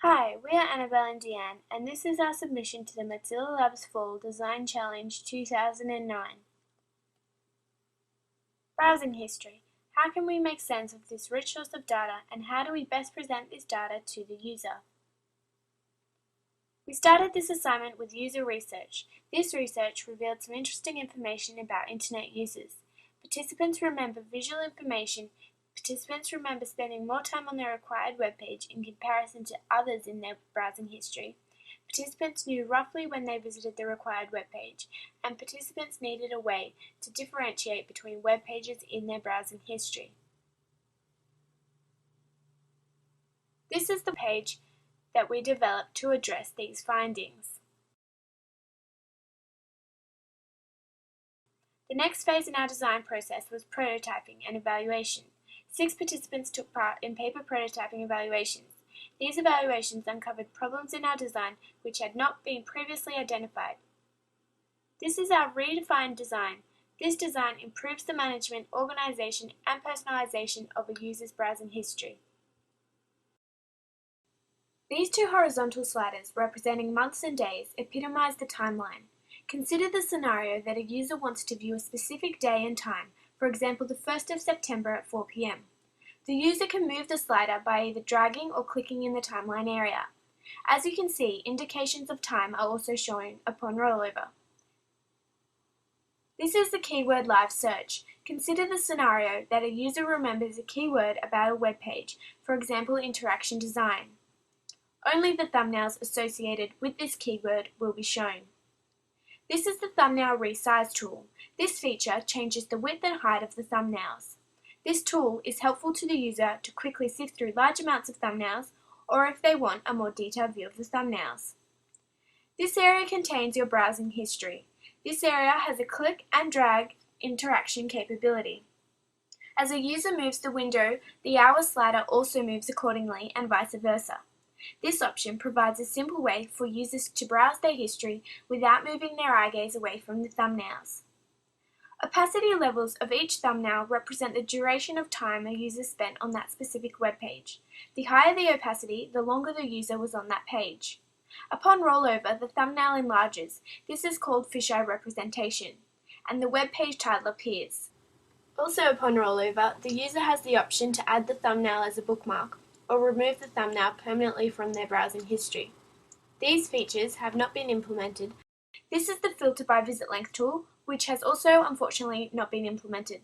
Hi, we are Annabelle and Deanne, and this is our submission to the Mozilla Labs Fall Design Challenge 2009. Browsing history. How can we make sense of this rich source of data, and how do we best present this data to the user? We started this assignment with user research. This research revealed some interesting information about Internet users. Participants remember visual information. Participants remember spending more time on their required web page in comparison to others in their browsing history. Participants knew roughly when they visited the required web page, and participants needed a way to differentiate between web pages in their browsing history. This is the page that we developed to address these findings. The next phase in our design process was prototyping and evaluation. 6 participants took part in paper prototyping evaluations. These evaluations uncovered problems in our design which had not been previously identified. This is our redefined design. This design improves the management, organization, and personalization of a user's browsing history. These 2 horizontal sliders, representing months and days, epitomize the timeline. Consider the scenario that a user wants to view a specific day and time, for example the 1st of September at 4 p.m. The user can move the slider by either dragging or clicking in the timeline area. As you can see, indications of time are also shown upon rollover. This is the keyword live search. Consider the scenario that a user remembers a keyword about a web page, for example interaction design. Only the thumbnails associated with this keyword will be shown. This is the thumbnail resize tool. This feature changes the width and height of the thumbnails. This tool is helpful to the user to quickly sift through large amounts of thumbnails, or if they want a more detailed view of the thumbnails. This area contains your browsing history. This area has a click and drag interaction capability. As a user moves the window, the hour slider also moves accordingly and vice versa. This option provides a simple way for users to browse their history without moving their eye gaze away from the thumbnails. Opacity levels of each thumbnail represent the duration of time a user spent on that specific web page. The higher the opacity, the longer the user was on that page. Upon rollover, the thumbnail enlarges. This is called fisheye representation, and the web page title appears. Also upon rollover, the user has the option to add the thumbnail as a bookmark, or remove the thumbnail permanently from their browsing history. These features have not been implemented. This is the filter by visit length tool, which has also unfortunately not been implemented.